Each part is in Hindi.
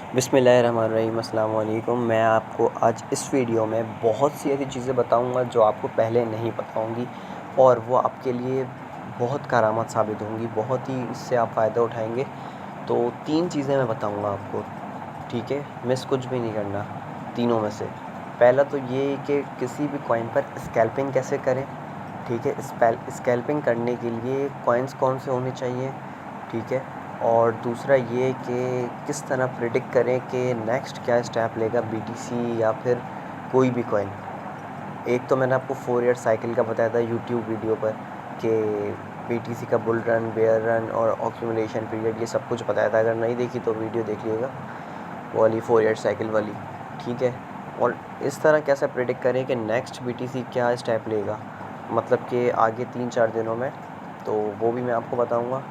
बिस्मिल्लाहिर्रहमानिर्रहीम, अस्सलाम वालेकुम। मैं आपको आज इस वीडियो में बहुत सी ऐसी चीज़ें बताऊंगा जो आपको पहले नहीं पता होंगी और वो आपके लिए बहुत करामत साबित होंगी, बहुत ही इससे आप फ़ायदा उठाएंगे। तो 3 चीज़ें मैं बताऊंगा आपको, ठीक है? मिस कुछ भी नहीं करना तीनों में से। पहला तो ये कि किसी भी कॉइन पर स्कैल्पिंग कैसे करें, ठीक है? स्कैल्पिंग करने के लिए कॉइन्स कौन से होने चाहिए, ठीक है? और दूसरा ये कि किस तरह प्रिडिक्ट करें कि नेक्स्ट क्या स्टेप लेगा बीटीसी या फिर कोई भी कॉइन। एक तो मैंने आपको 4 ईयर साइकिल का बताया था यूट्यूब वीडियो पर कि बीटीसी का बुल रन, बेयर रन और एक्यूमुलेशन पीरियड, ये सब कुछ बताया था। अगर नहीं देखी तो वीडियो देख लीजिएगा, वो वाली 4 ईयर साइकिल वाली, ठीक है? और इस तरह कैसे प्रिडिक्ट करें कि नेक्स्ट बीटीसी क्या स्टेप लेगा, मतलब कि आगे 3-4 दिनों में, तो वो भी मैं आपको बताऊंगा।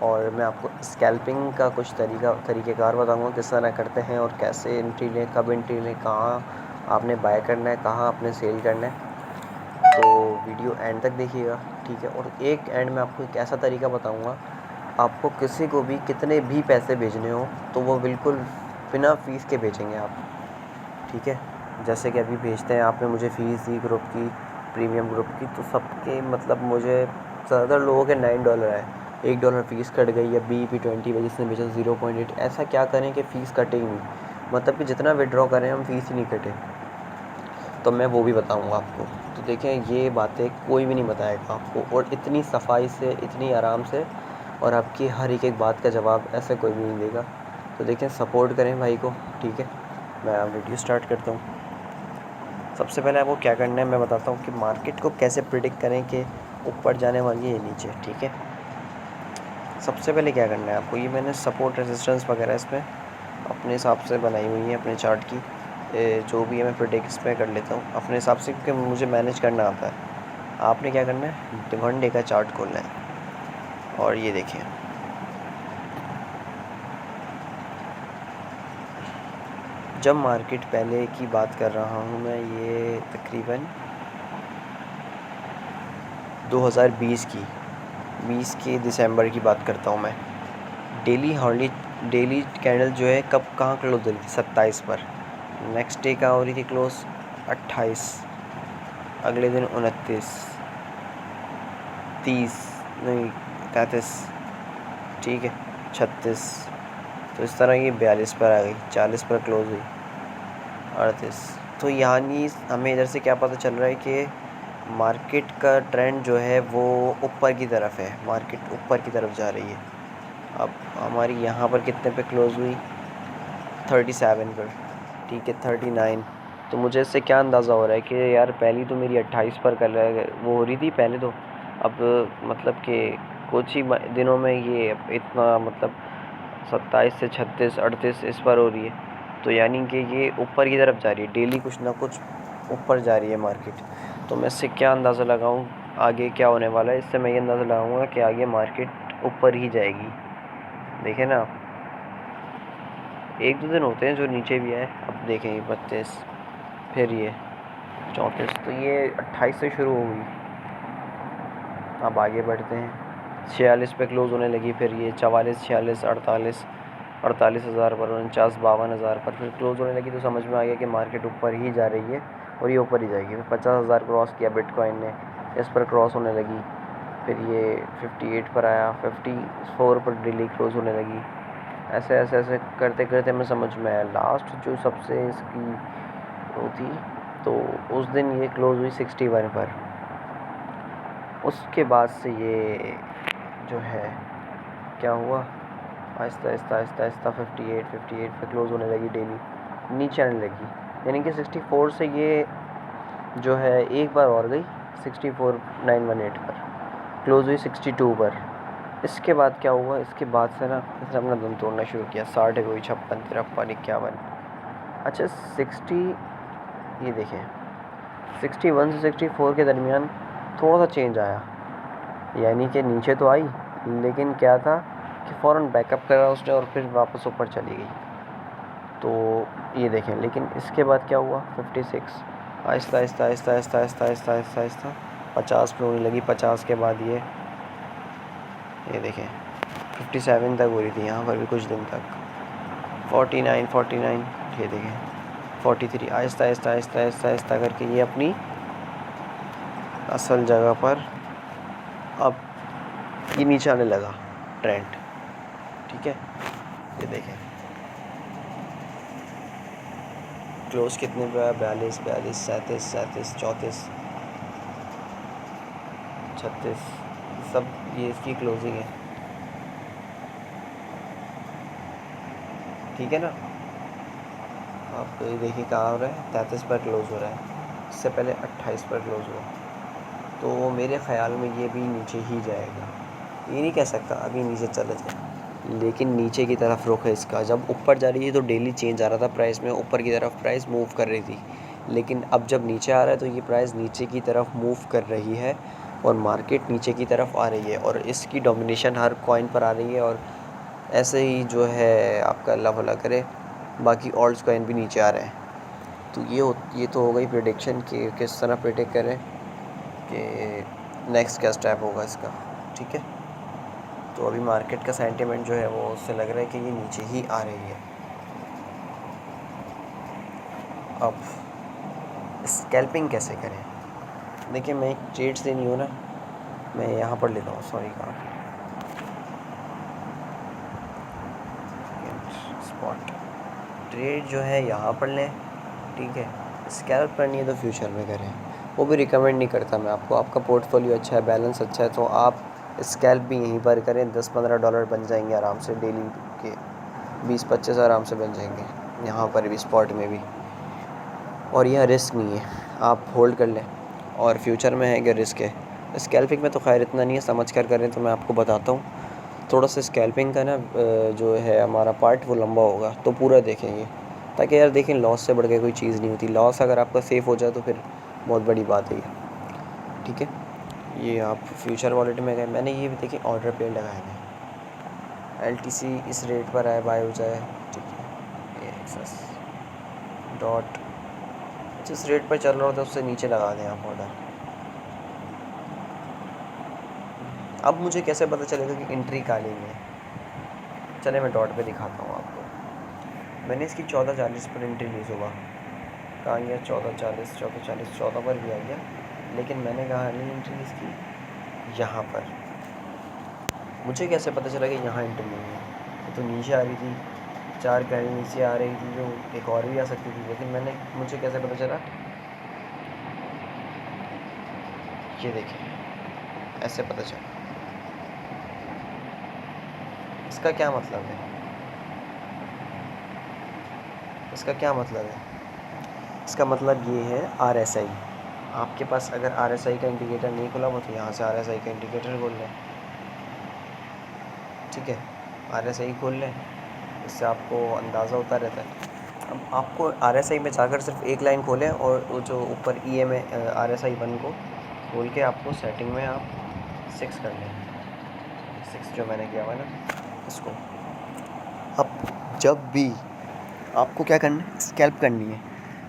और मैं आपको स्कैल्पिंग का कुछ तरीक़ेकार बताऊंगा, किस तरह करते हैं और कैसे एंट्री लें, कब एंट्री लें, कहाँ आपने बाय करना है, कहाँ आपने सेल करना है। तो वीडियो एंड तक देखिएगा, ठीक है? और एक एंड में आपको एक ऐसा तरीका बताऊंगा, आपको किसी को भी कितने भी पैसे भेजने हो तो वो बिल्कुल बिना फ़ीस के भेजेंगे आप, ठीक है? जैसे कि अभी भेजते हैं, आपने मुझे फ़ीस दी ग्रुप की, प्रीमियम ग्रुप की, तो सबके मतलब मुझे ज़्यादातर लोगों के $9 आए। $1 फ़ीस कट गई, या BEP20 वजह से भेजा 0.8। ऐसा क्या करें कि फ़ीस कटे ही नहीं, मतलब कि जितना विड्रॉ करें हम फ़ीस ही नहीं कटे। तो मैं वो भी बताऊंगा आपको। तो देखें, ये बातें कोई भी नहीं बताएगा आपको, और इतनी सफाई से, इतनी आराम से, और आपकी हर एक बात का जवाब ऐसे कोई भी नहीं देगा। तो देखें, सपोर्ट करें भाई को, ठीक है? मैं वीडियो स्टार्ट करता हूँ। सबसे पहले आपको क्या करना है मैं बताता हूँ कि मार्केट को कैसे प्रिडिक्ट करें कि ऊपर जाने वाली है या नीचे, ठीक है? सबसे पहले क्या करना है आपको, ये मैंने सपोर्ट रेजिस्टेंस वगैरह इसमें अपने हिसाब से बनाई हुई है, अपने चार्ट की। जो भी है मैं प्रिडिक्ट इसमें कर लेता हूँ अपने हिसाब से, क्योंकि मुझे मैनेज करना आता है। आपने क्या करना है, 1 डे का चार्ट खोलना है, और ये देखें, जब मार्केट पहले की बात कर रहा हूँ मैं, ये तकरीबन 2020 की 20 के दिसंबर की बात करता हूँ मैं। डेली कैंडल जो है कब कहाँ क्लोज हो रही थी, 27 पर। नेक्स्ट डे कहाँ हो रही थी क्लोज, 28। अगले दिन 29, 30 नहीं 33, ठीक है, 36। तो इस तरह ये 42 पर आ गई, 40 पर क्लोज हुई, 38। तो यानी हमें इधर से क्या पता चल रहा है कि मार्केट का ट्रेंड जो है वो ऊपर की तरफ है, मार्केट ऊपर की तरफ जा रही है। अब हमारी यहाँ पर कितने पे क्लोज़ हुई, 37 पर, ठीक है, 39। तो मुझे इससे क्या अंदाज़ा हो रहा है कि यार पहली तो मेरी 28 पर कर वो हो रही थी पहले तो, अब मतलब कि कुछ ही दिनों में ये इतना, मतलब 27 से 36, 38 इस पर हो रही है। तो यानी कि ये ऊपर की तरफ जा रही है, डेली कुछ ना कुछ ऊपर जा रही है मार्केट। तो मैं इससे क्या अंदाज़ा लगाऊं आगे क्या होने वाला है, इससे मैं ये अंदाज़ा लगाऊंगा कि आगे मार्केट ऊपर ही जाएगी। देखें ना, 1-2 दिन होते हैं जो नीचे भी आए। अब देखें, ये 32, फिर ये 34, तो ये 28 से शुरू हो गई। अब आगे बढ़ते हैं, 46 पे क्लोज़ होने लगी, फिर ये 44, 46, 48, 48,000 पर, 49, 52,000 पर फिर क्लोज़ होने लगी। तो समझ में आ गया कि मार्केट ऊपर ही जा रही है और ये ऊपर ही जाएगी। फिर 50,000 क्रॉस किया बिटकॉइन ने, इस पर क्रॉस होने लगी। फिर ये 58 पर आया, 54 पर डेली क्लोज़ होने लगी। ऐसे ऐसे ऐसे करते करते मैं समझ में आया, लास्ट जो सबसे इसकी वो थी, तो उस दिन ये क्लोज़ हुई 61 पर। उसके बाद से ये जो है क्या हुआ, आहिस्ता आहिस्ता आहिस्ता आहिस्ता 58 पे क्लोज़ होने लगी, डेली नीचे आने लगी। यानी कि 64 से ये जो है एक बार और गई, 64,918 पर क्लोज़ हुई, 62 पर। इसके बाद क्या हुआ, इसके बाद से ना इसने अपना दम तोड़ना शुरू किया, 60 हुई, 56, 53, 51। अच्छा 60, ये देखें 61 से 64 के दरमियान थोड़ा सा चेंज आया, यानी कि नीचे तो आई, लेकिन क्या था कि फ़ौरन बैकअप करा उसने और फिर वापस ऊपर चली गई। तो ये देखें, लेकिन इसके बाद क्या हुआ, 56, आहिस्ता आहिस्ता आहिस्ता आहिस्ता आहिस्ता आहिस्ता आहिस्ता आहिस्ता 50 पे होने लगी। 50 के बाद ये देखें 57 तक हो रही थी यहाँ पर भी कुछ दिन तक। 49 ये देखें 43। आहिस्ता आहिस्ता आहिस्ता आहिस्ता आहिस्ता करके ये अपनी असल जगह पर अब ये नीचे आने लगा ट्रेंड। ठीक है, ये देखें क्लोज कितने पे है, 42 37 37 34 36, सब ये इसकी क्लोजिंग है। ठीक है ना, आप ये देखिए कहाँ हो रहा है, 33 पर क्लोज़ हो रहा है, इससे पहले 28 पर क्लोज़ हुआ, तो मेरे ख़्याल में ये भी नीचे ही जाएगा। ये नहीं कह सकता अभी नीचे चला जाए, लेकिन नीचे की तरफ रुख है इसका। जब ऊपर जा रही है तो डेली चेंज आ रहा था प्राइस में, ऊपर की तरफ प्राइस मूव कर रही थी, लेकिन अब जब नीचे आ रहा है तो ये प्राइस नीचे की तरफ मूव कर रही है और मार्केट नीचे की तरफ आ रही है और इसकी डोमिनेशन हर कॉइन पर आ रही है। और ऐसे ही जो है आपका अल्लाह भला करे बाकी ऑल्ट्स कॉइन भी नीचे आ रहे हैं। तो ये तो हो गई प्रेडिक्शन कि किस तरह प्रेडिक्ट करें कि नेक्स्ट क्या स्टेप होगा इसका। ठीक है, तो अभी मार्केट का सेंटिमेंट जो है वो उससे लग रहा है कि ये नीचे ही आ रही है। अब स्कैल्पिंग कैसे करें? देखिए मैं एक ट्रेड से नहीं हूँ ना, मैं यहाँ पर लेता हूँ, सॉरी कहाँ स्पॉट ट्रेड जो है यहाँ पर लें। ठीक है, स्कैल्प करनी है तो फ्यूचर में करें, वो भी रिकमेंड नहीं करता मैं आपको। आपका पोर्टफोलियो अच्छा है, बैलेंस अच्छा है, तो आप स्कैल्प भी यहीं पर करें। $10-15 बन जाएंगे आराम से, डेली के 20-25 आराम से बन जाएंगे यहाँ पर भी, स्पॉट में भी। और यह रिस्क नहीं है, आप होल्ड कर लें। और फ्यूचर में है कि रिस्क है, स्कैल्पिंग में तो खैर इतना नहीं है, समझ कर करें। तो मैं आपको बताता हूँ थोड़ा सा स्कैल्पिंग का ना जो है हमारा पार्ट वो लंबा होगा, तो पूरा देखेंगे, ताकि यार देखें लॉस से बढ़ के कोई चीज़ नहीं होती। लॉस अगर आपका सेफ़ हो जाए तो फिर बहुत बड़ी बात है ये। ठीक है, ये आप फ्यूचर वॉलेट में गए, मैंने ये भी देखें ऑर्डर पे लगाए हैं, LTC इस रेट पर आए बाय हो जाए। ठीक है, ये एक्सेस डॉट जिस रेट पर चल रहा होता है उससे नीचे लगा दें आप ऑर्डर। अब मुझे कैसे पता चलेगा कि एंट्री कहाँ लेनी है? चले मैं डॉट पे दिखाता हूँ आपको। मैंने इसकी 14:40 पर एंट्री ली सुबह, कहाँ गया 14:40 14 पर भी आ गया, लेकिन मैंने कहा ली एंट्री इसकी यहाँ पर। मुझे कैसे पता चला कि यहाँ एंट्री नहीं है? ये तो नीचे आ रही थी, 4 गाड़ी नीचे आ रही थी, जो एक और भी आ सकती थी, लेकिन मुझे कैसे पता चला? ये देखें ऐसे पता चला। इसका क्या मतलब है? इसका क्या मतलब है? इसका मतलब ये है RSI। आपके पास अगर RSI का इंडिकेटर नहीं खुला हुआ तो यहाँ से RSI का इंडिकेटर खोल लें। ठीक है, RSI खोल लें, इससे आपको अंदाज़ा होता रहता है। अब आपको RSI में जाकर सिर्फ एक लाइन खोलें और वो जो ऊपर EMA RSI 1 को खोल के आपको सेटिंग में आप 6 कर लें, 6 जो मैंने किया हुआ है ना इसको। अब जब भी आपको क्या करना है, स्कैल्प करनी है।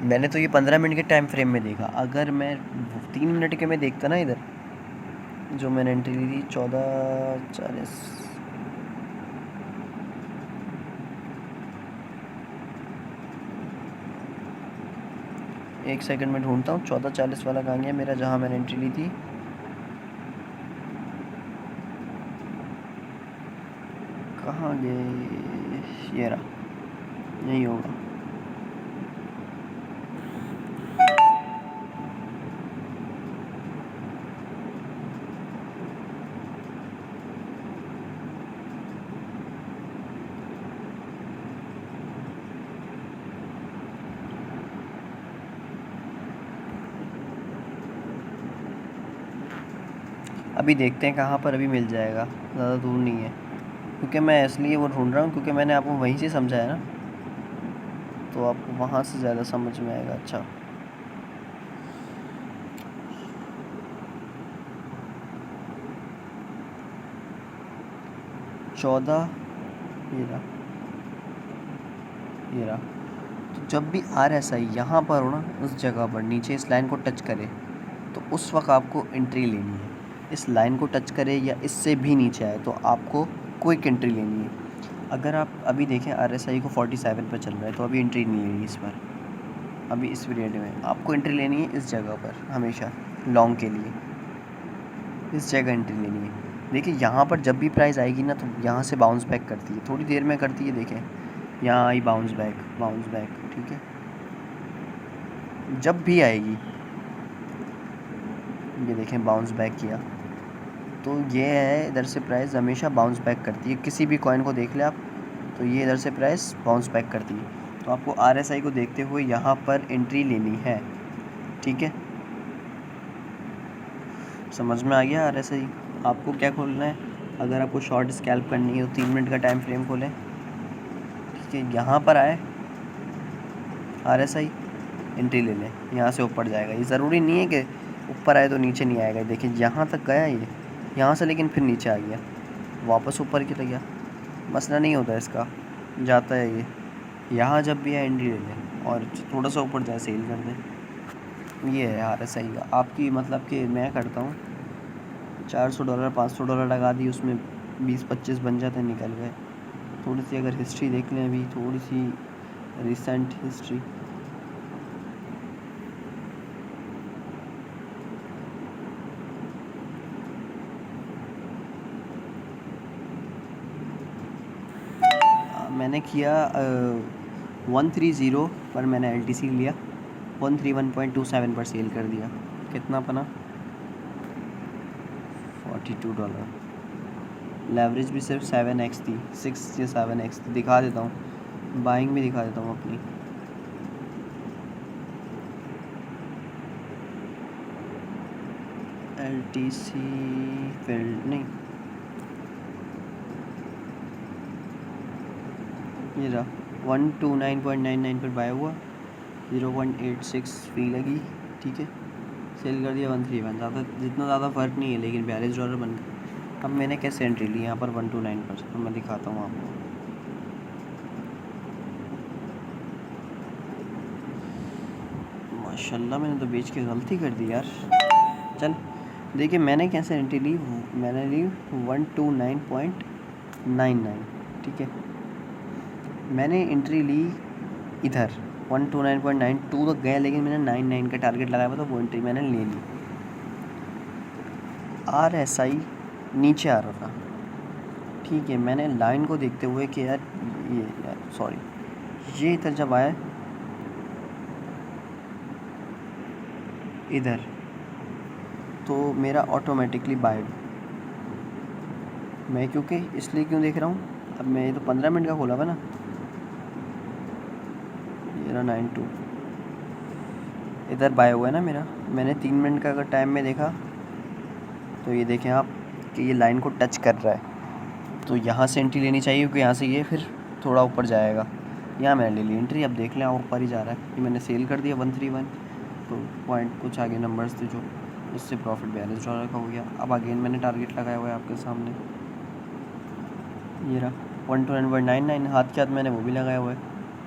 मैंने तो ये 15 मिनट के टाइम फ्रेम में देखा, अगर मैं 3 मिनट के में देखता ना, इधर जो मैंने एंट्री ली थी 14:40, एक सेकंड में ढूंढता हूँ 14:40 वाला कहाँ गया मेरा, जहाँ मैंने एंट्री ली थी। कहाँ गए, ये रहा, यही होगा। अभी देखते हैं कहाँ पर अभी मिल जाएगा, ज़्यादा दूर नहीं है, क्योंकि मैं इसलिए वो ढूंढ रहा हूँ क्योंकि मैंने आपको वहीं से समझाया ना, तो आपको वहाँ से ज़्यादा समझ में आएगा। अच्छा, चौदह, ये रहा। तो जब भी RSI यहाँ पर हो ना, उस जगह पर नीचे इस लाइन को टच करे, तो उस वक्त आपको एंट्री लेनी है। इस लाइन को टच करे या इससे भी नीचे आए तो आपको क्विक एंट्री लेनी है। अगर आप अभी देखें RSI को 47 पर चल रहा है, तो अभी एंट्री नहीं है इस पर। अभी इस पीरियड में आपको एंट्री लेनी है इस जगह पर, हमेशा लॉन्ग के लिए इस जगह एंट्री लेनी है। देखिए यहाँ पर जब भी प्राइस आएगी ना, तो यहाँ से बाउंस बैक करती है, थोड़ी देर में करती है। देखें यहाँ आई बाउंस बैक, ठीक है। जब भी आएगी, ये देखें बाउंस बैक किया, तो ये है इधर से प्राइस हमेशा बाउंस बैक करती है। किसी भी कॉइन को देख ले आप, तो ये इधर से प्राइस बाउंस बैक करती है। तो आपको RSI को देखते हुए यहाँ पर एंट्री लेनी है, ठीक है। समझ में आ गया RSI? आपको क्या खोलना है, अगर आपको शॉर्ट स्कैल्प करनी है तो 3 मिनट का टाइम फ्रेम खोलें, ठीक है। यहाँ पर आए RSI, एंट्री ले लें, यहाँ से ऊपर जाएगा। ये ज़रूरी नहीं है कि ऊपर आए तो नीचे नहीं आएगा। देखिए यहाँ तक गया ये, यहाँ से लेकिन फिर नीचे आ गया, वापस ऊपर की तरह गया। मसला नहीं होता इसका, जाता है ये। यहाँ जब भी आए एंट्री ले लें और थोड़ा सा ऊपर जाए सेल कर दें। ये है RSI का। आपकी मतलब कि मैं करता हूँ $400 $500 लगा दी, उसमें 20-25 बन जाते हैं, निकल गए। थोड़ी सी अगर हिस्ट्री देख लें, अभी थोड़ी सी रिसेंट हिस्ट्री, मैंने किया 130 पर मैंने LTC लिया, 131.27 पर सेल कर दिया। कितना बना? $42। लेवरेज भी सिर्फ 7x थी, 6 या 7x थी। दिखा देता हूँ, बाइंग भी दिखा देता हूँ अपनी। LTC फील्ड नहीं, ये रहा 129.99 पर बाय हुआ, 0.86 फी लगी, ठीक है। सेल कर दिया 131। ज़्यादा, जितना ज़्यादा फ़र्क नहीं है, लेकिन $42 बन गया। अब मैंने कैसे एंट्री ली यहाँ पर 129 पर, तो मैं दिखाता हूँ आपको। माशाल्लाह, मैंने तो बेच के गलती कर दी यार। चल देखिए मैंने कैसे एंट्री ली। मैंने ली 129.99, ठीक है। मैंने एंट्री ली इधर 129.92 तक गया, लेकिन मैंने 99 का टारगेट लगाया हुआ था, वो एंट्री मैंने ले ली। RSI नीचे आ रहा था, ठीक है। मैंने लाइन को देखते हुए कि यार ये इधर जब आया इधर, तो मेरा ऑटोमेटिकली बाय। मैं क्योंकि इसलिए क्यों देख रहा हूँ, अब मैं ये तो 15 मिनट का खोला हुआ ना, ये रहा 92, इधर बाय हुआ है ना मेरा। मैंने 3 मिनट का अगर टाइम में देखा, तो ये देखें आप कि ये लाइन को टच कर रहा है, तो यहाँ से एंट्री लेनी चाहिए, क्योंकि यहाँ से ये फिर थोड़ा ऊपर जाएगा। यहाँ मैंने ले ली एंट्री। अब देख लें ऊपर ही जा रहा है, ये मैंने सेल कर दिया 131। तो पॉइंट कुछ आगे नंबर्स थे जो, उससे प्रॉफिट $42 का हो गया। अब अगेन मैंने टारगेट लगाया हुआ है आपके सामने, ये रहा 129.99। हाथ के हाथ मैंने वो भी लगाया हुआ है,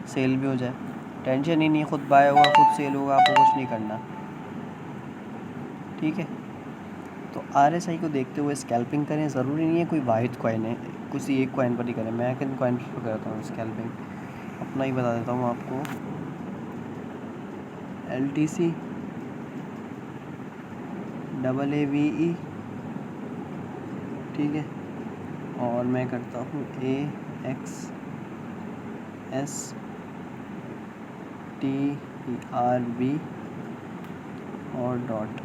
सेल भी हो जाए, टेंशन ही नहीं, खुद बाय होगा खुद सेल होगा, आपको कुछ नहीं करना, ठीक है। तो RSI को देखते हुए स्कैल्पिंग करें। ज़रूरी नहीं है कोई वाहिद कॉइन है, किसी एक कॉइन पर ही करें। मैं किन कॉइन पर करता हूँ स्कैल्पिंग, अपना ही बता देता हूँ आपको। LTC AAVE, ठीक है। और मैं करता हूँ AXSTRB और डॉट।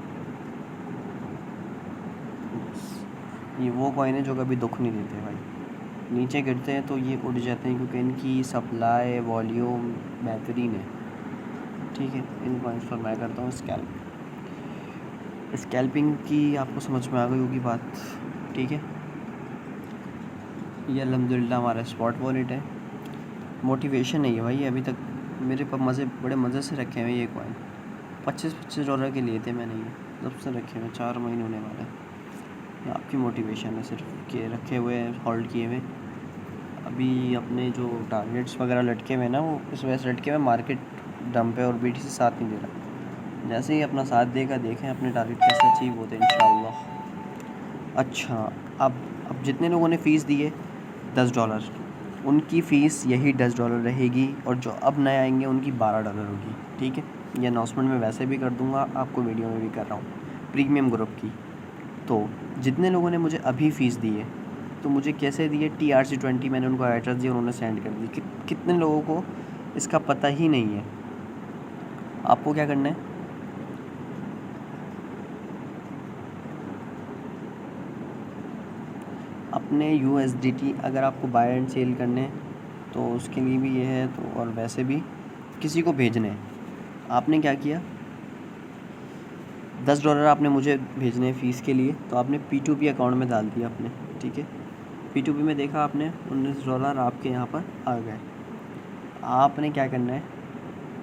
ये वो कॉइन है जो कभी दुख नहीं देते भाई, नीचे गिरते हैं तो ये उड़ जाते हैं, क्योंकि इनकी सप्लाई वॉल्यूम बेहतरीन है, ठीक है। इन कॉइन्स पर मैं करता हूँ स्कैल्पिंग की। आपको समझ में आ गई होगी बात, ठीक है। ये अल्हम्दुलिल्लाह हमारा स्पॉट वॉलेट है। मोटिवेशन है ये भाई, अभी तक मेरे पास बड़े मज़े से रखे हुए ये कॉइन। $25 के लिए थे मैंने, ये जब से रखे हुए 4 महीने होने वाले हैं। ये आपकी मोटिवेशन है सिर्फ के रखे हुए, होल्ड किए हुए। अभी अपने जो टारगेट्स वगैरह लटके हुए ना, वो इस वजह से लटके हुए, मार्केट डंप है और BTC साथ नहीं दे रहा। जैसे ही अपना साथ देगा, देखें अपने टारगेट कैसे अचीव होते हैं इंशाअल्लाह। अच्छा, अब जितने लोगों ने फ़ीस दी है $10, उनकी फ़ीस यही $10 रहेगी और जो अब नए आएंगे उनकी $12 होगी। ठीक है, ये अनाउंसमेंट मैं वैसे भी कर दूंगा, आपको वीडियो में भी कर रहा हूँ प्रीमियम ग्रुप की। तो जितने लोगों ने मुझे अभी फ़ीस दी है, तो मुझे कैसे दी है, TRC20 मैंने उनको एड्रेस दिया, उन्होंने सेंड कर दी। कितने लोगों को इसका पता ही नहीं है। आपको क्या करना है, अपने USDT अगर आपको बाय एंड सेल करने हैं तो उसके लिए भी ये है, तो और वैसे भी किसी को भेजने हैं। आपने क्या किया, $10 आपने मुझे भेजने हैं फ़ीस के लिए, तो आपने P2P अकाउंट में डाल दिया अपने। ठीक है, P2P में देखा आपने $19 आपके यहाँ पर आ गए। आपने क्या करना है,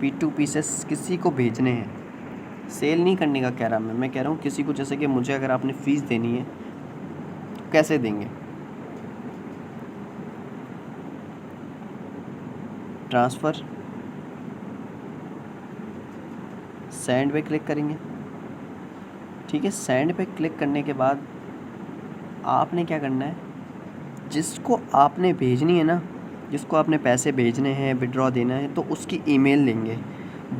P2P से किसी को भेजने हैं, सेल नहीं करने का कह रहा मैं कह रहा हूँ किसी को। जैसे कि मुझे अगर आपने फ़ीस देनी है तो कैसे देंगे, ट्रांसफ़र, सेंड पे क्लिक करेंगे। ठीक है, सेंड पे क्लिक करने के बाद आपने क्या करना है, जिसको आपने भेजनी है ना, जिसको आपने पैसे भेजने हैं, विड्रॉ देना है, तो उसकी ईमेल लेंगे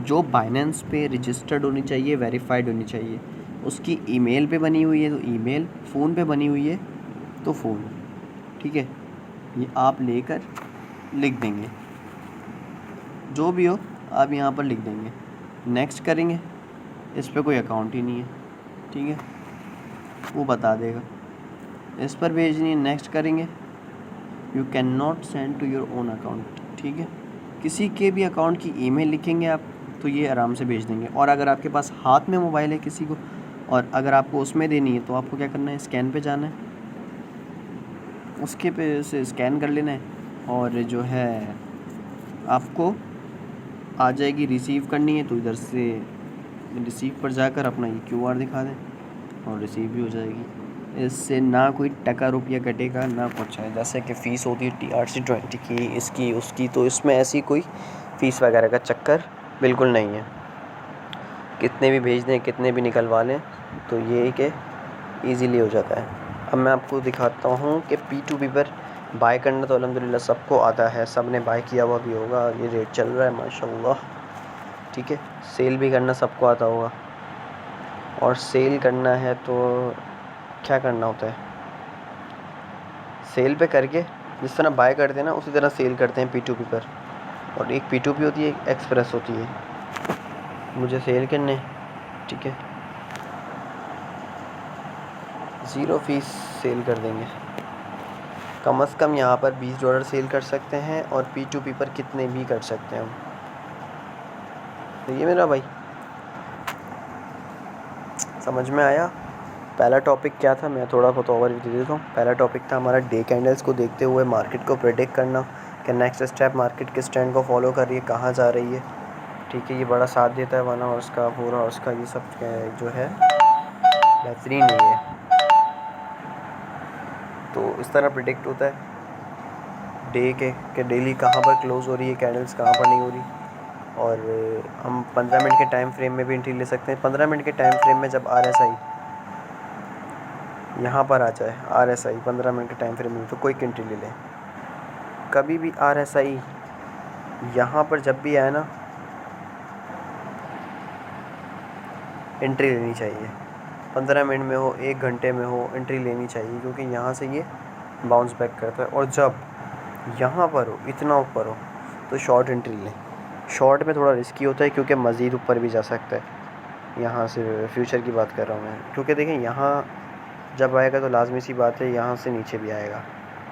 जो बाइनेंस पे रजिस्टर्ड होनी चाहिए, वेरीफाइड होनी चाहिए। उसकी ईमेल पे बनी हुई है तो ईमेल, फ़ोन पे बनी हुई है तो फ़ोन। ठीक है, ये आप लेकर लिख देंगे, जो भी हो आप यहाँ पर लिख देंगे। नेक्स्ट करेंगे, इस पर कोई अकाउंट ही नहीं है। ठीक है, वो बता देगा। इस पर भेजनी है, नेक्स्ट करेंगे, you can not send to your own account. ठीक है, किसी के भी अकाउंट की ईमेल लिखेंगे आप तो ये आराम से भेज देंगे। और अगर आपके पास हाथ में मोबाइल है किसी को, और अगर आपको उसमें देनी है, तो आपको क्या करना है, स्कैन पे जाना है, उसके पे से स्कैन कर लेना है, और जो है आपको आ जाएगी। रिसीव करनी है तो इधर से रिसीव पर जाकर अपना ये QR दिखा दें और रिसीव भी हो जाएगी। इससे ना कोई टका रुपया कटेगा ना कुछ है। जैसे कि फ़ीस होती है TRC20 की, इसकी उसकी, तो इसमें ऐसी कोई फ़ीस वगैरह का चक्कर बिल्कुल नहीं है। कितने भी भेज दें, कितने भी निकलवा लें, तो ये कि ईज़िली हो जाता है। अब मैं आपको दिखाता हूँ कि P2P पर बाय करना तो अल्हम्दुलिल्लाह सबको आता है, सब ने बाय किया हुआ भी होगा। ये रेट चल रहा है माशाल्लाह। ठीक है, सेल भी करना सबको आता होगा। और सेल करना है तो क्या करना होता है, सेल पे करके जिस तरह बाय करते हैं ना, उसी तरह सेल करते हैं P2P पर। और एक P2P होती है, एक एक्सप्रेस होती है। मुझे सेल करने, ठीक है, 0 फ़ीस सेल कर देंगे। कम से कम यहाँ पर $20 सेल कर सकते हैं, और P2P पर कितने भी कर सकते हैं हम। तो ये मेरा भाई समझ में आया। पहला टॉपिक क्या था, मैं थोड़ा बहुत ओवरव्यू दे देता हूँ। पहला टॉपिक था हमारा डे कैंडल्स को देखते हुए मार्केट को प्रेडिक्ट करना कि नेक्स्ट स्टेप मार्केट किस ट्रेंड को फॉलो कर रही है, कहाँ जा रही है। ठीक है, ये बड़ा साथ देता है 1 आवर्स का, 4 आवर्स का, ये सब जो है बेहतरीन नहीं है। तो इस तरह प्रेडिक्ट होता है डे के डेली कहाँ पर क्लोज़ हो रही है, कैंडल्स कहाँ पर नहीं हो रही। और हम 15 मिनट के टाइम फ्रेम में भी एंट्री ले सकते हैं। 15 मिनट के टाइम फ्रेम में जब RSI यहाँ पर आ जाए, RSI 15 मिनट के टाइम फ्रेम में, तो कोई एंट्री ले लें। कभी भी RSI यहाँ पर जब भी आए ना, एंट्री लेनी चाहिए। 15 मिनट में हो, 1 घंटे में हो, एंट्री लेनी चाहिए, क्योंकि यहाँ से ये बाउंस बैक करता है। और जब यहाँ पर हो, इतना ऊपर हो, तो शॉर्ट एंट्री लें। शॉर्ट में थोड़ा रिस्की होता है क्योंकि मज़ीद ऊपर भी जा सकता है। यहाँ से फ्यूचर की बात कर रहा हूँ मैं, क्योंकि देखें यहाँ जब आएगा तो लाजमी सी बात है यहाँ से नीचे भी आएगा,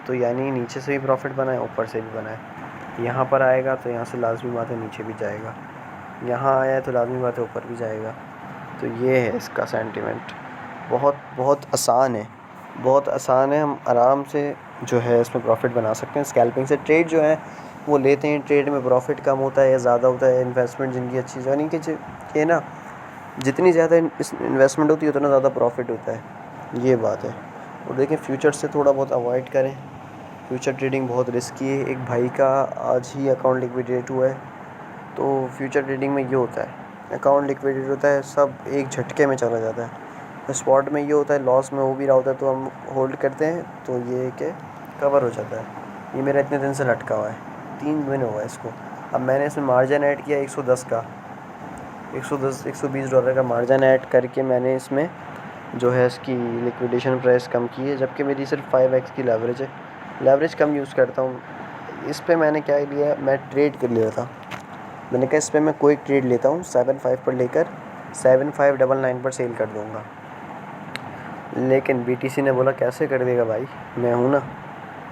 तो यानी नीचे से भी प्रॉफिट बनाए, ऊपर से भी बनाए। यहाँ पर आएगा तो यहाँ से लाजमी बात है नीचे भी जाएगा, यहाँ आया है तो लाजमी बात है ऊपर भी जाएगा। तो ये है इसका सेंटिमेंट। बहुत बहुत आसान है, बहुत आसान है। हम आराम से जो है इसमें प्रॉफिट बना सकते हैं स्कैल्पिंग से। ट्रेड जो है वो लेते हैं, ट्रेड में प्रॉफिट कम होता है या ज़्यादा होता है। इन्वेस्टमेंट जिनकी अच्छी, यानी कि ना, जितनी ज़्यादा इन्वेस्टमेंट होती है उतना ज़्यादा प्रॉफिट होता है, ये बात है। और देखिए फ्यूचर से थोड़ा बहुत अवॉइड करें, फ्यूचर ट्रेडिंग बहुत रिस्की है। एक भाई का आज ही अकाउंट लिक्विडेट हुआ है। तो फ्यूचर ट्रेडिंग में ये होता है, अकाउंट लिक्विडेट होता है, सब एक झटके में चला जाता है। स्पॉट में ये होता है, लॉस में हो भी रहा होता है तो हम होल्ड करते हैं, तो ये कि कवर हो जाता है। ये मेरा इतने दिन से लटका हुआ है, 3 दिन हुआ है इसको। अब मैंने इसमें मार्जिन ऐड किया 110 का, 120 डॉलर का मार्जिन ऐड करके मैंने इसमें जो है इसकी लिक्विडेशन प्राइस कम की है, जबकि मेरी सिर्फ 5x की लेवरेज है। लेवरेज कम यूज़ करता हूँ इस पे। मैंने क्या लिया, मैं ट्रेड कर लिया था। मैंने कहा इस पे मैं कोई ट्रेड लेता हूँ 7.5 पर लेकर 7.599 पर सेल कर दूँगा। लेकिन BTC ने बोला कैसे कर देगा भाई, मैं हूँ ना।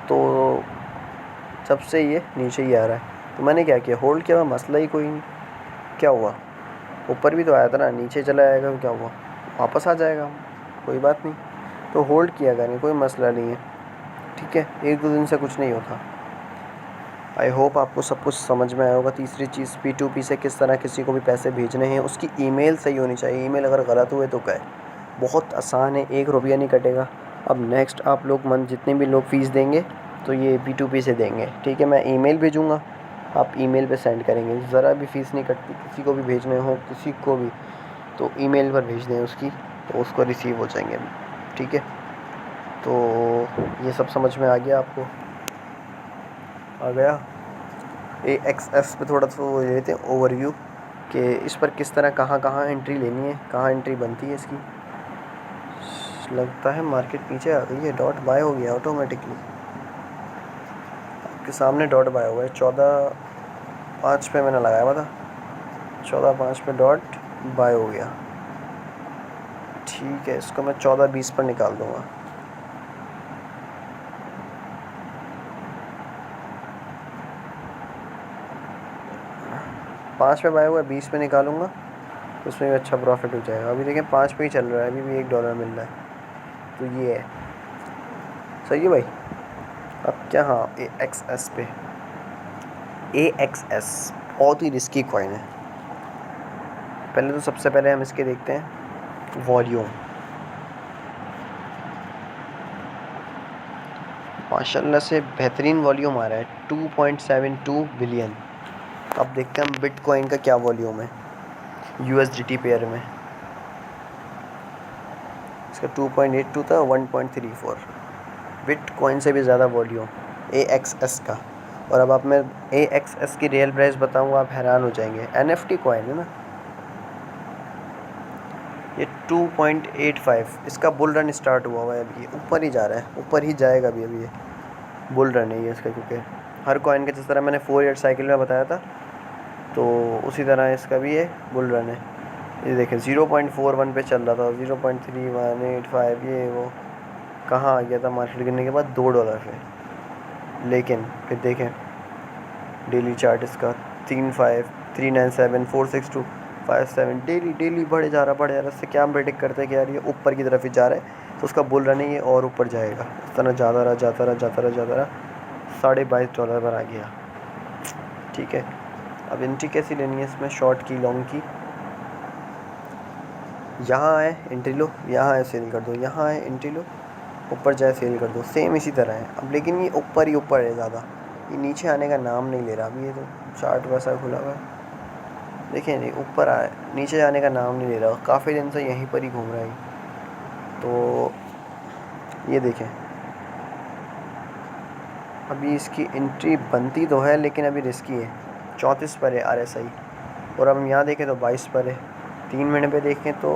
तो जब से ये नीचे ही आ रहा है, तो मैंने क्या किया, होल्ड किया। मसला ही कोई नहीं। क्या हुआ, ऊपर भी तो आया था ना, नीचे चला आएगा तो क्या हुआ, वापस आ जाएगा, कोई बात नहीं। तो होल्ड किया करें, कोई मसला नहीं है, ठीक है। 1-2 दिन से कुछ नहीं होता। आई होप आपको सब कुछ समझ में आया होगा। तीसरी चीज़, P2P से किस तरह किसी को भी पैसे भेजने हैं, उसकी ईमेल सही होनी चाहिए। ईमेल अगर गलत हुए तो क्या है, बहुत आसान है, 1 रुपया नहीं कटेगा। अब नेक्स्ट आप लोग जितने भी लोग फ़ीस देंगे तो ये P2P से देंगे, ठीक है। मैं ईमेल भेजूँगा, आप ईमेल पे सेंड करेंगे, ज़रा भी फ़ीस नहीं कटती। किसी को भी भेजने हो, किसी को भी, तो ईमेल पर भेज दें उसकी, तो उसको रिसीव हो जाएंगे, ठीक है। तो ये सब समझ में आ गया आपको, आ गया। AXS पे थोड़ा सा वो लेते हैं ओवरव्यू कि इस पर किस तरह कहाँ कहाँ एंट्री लेनी है, कहाँ एंट्री बनती है इसकी। लगता है मार्केट पीछे आ गई है, डॉट बाय हो गया ऑटोमेटिकली। आपके सामने डॉट बाय हुआ है, 14.5 पे मैंने लगाया हुआ था, 14.5 पे डॉट बाय हो गया, ठीक है। इसको मैं 14.20 पर निकाल दूँगा। पाँच पे बाय हुआ है, 20 पे निकालूंगा, तो उसमें भी अच्छा प्रॉफिट हो जाएगा। अभी देखें 5 पे ही चल रहा है, अभी भी $1 मिल रहा है, तो ये है सही है भाई। अब क्या, हाँ, AXS पे, AXS बहुत ही रिस्की कॉइन है। पहले तो सबसे पहले हम इसके देखते हैं वॉल्यूम। माशाल्लाह से बेहतरीन वॉल्यूम आ रहा है, 2.72 बिलियन। अब देखते हैं हम बिटकॉइन का क्या वॉल्यूम है USDT पेयर में। इसका 2.82 था, 1.34। बिटकॉइन से भी ज़्यादा वॉल्यूम AXS का। और अब आप मैं AXS की रियल प्राइस बताऊंगा, आप हैरान हो जाएंगे। NFT कॉइन है ना ये। 2.85 इसका बुल रन स्टार्ट हुआ है, अभी ये ऊपर ही जा रहा है, ऊपर ही जाएगा अभी ये बुल रन है ये इसका। क्योंकि हर कॉइन का जिस तरह मैंने 4 ईयर साइकिल में बताया था, तो उसी तरह इसका भी ये बुल रन है। ये देखें 0.41 पे चल रहा था, 0.3185, ये वो कहाँ आ गया था मार्केट गिरने के बाद $2 पे। लेकिन फिर देखें डेली चार्ट इसका 35, 397, 462, 57 डेली बढ़े जा रहा। इससे क्या हम प्रेडिक्ट करते हैं कि यार ये ऊपर की तरफ ही जा रहा है, तो उसका बुल रन है ये और ऊपर जाएगा। इस तरह जाता रहा $22 पर आ गया, ठीक है। अब एंट्री कैसी लेनी है इसमें, शॉर्ट की, लॉन्ग की। यहाँ आए एंट्री लो, यहाँ आए सेल कर दो, यहाँ आए एंट्री लो, ऊपर जाए सेल कर दो, सेम इसी तरह है। अब लेकिन ये ऊपर ही ऊपर है ज़्यादा, ये नीचे आने का नाम नहीं ले रहा। अभी ये तो चार्ट वैसा खुला हुआ है, देखिए नहीं ऊपर आए, नीचे जाने का नाम नहीं ले रहा, काफ़ी दिन से यहीं पर ही घूम रहा है। तो ये देखें अभी इसकी एंट्री बनती तो है, लेकिन अभी रिस्की है। 34 पर है RSI, और अब हम यहाँ देखें तो 22 पर है। 3 मिनट पे देखें तो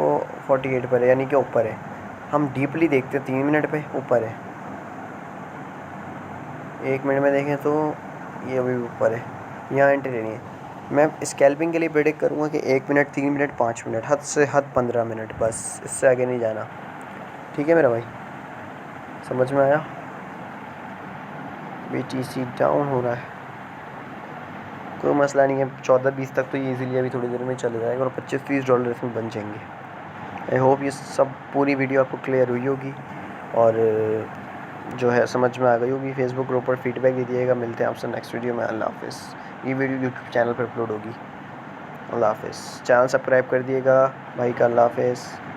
48 पर है, यानी कि ऊपर है। हम डीपली देखते हैं 3 मिनट पे ऊपर है, 1 मिनट में देखें तो ये अभी ऊपर है। यहाँ एंट्री लेनी है। मैं स्कैल्पिंग के लिए प्रेडिक्ट करूँगा कि 1 मिनट, 3 मिनट, 5 मिनट, हद से हद 15 मिनट, बस इससे आगे नहीं जाना, ठीक है मेरा भाई, समझ में आया। BTC डाउन हो रहा है, कोई मसला नहीं है, 14-20 तक तो ये इजीली अभी थोड़ी देर में चले जाएगा, और $25-30 इसमें बन जाएंगे। आई होप ये सब पूरी वीडियो आपको क्लियर हुई होगी, और जो है समझ में आ गई होगी। फेसबुक ग्रुप पर फीडबैक दे दिएगा। मिलते हैं आपसे नेक्स्ट वीडियो में। अल्लाह हाफ़िज़। ये वीडियो यूट्यूब चैनल पर अपलोड होगी। अल्लाह हाफ़िज़। चैनल सब्सक्राइब कर दिएगा भाई का। अल्लाह हाफ़िज़।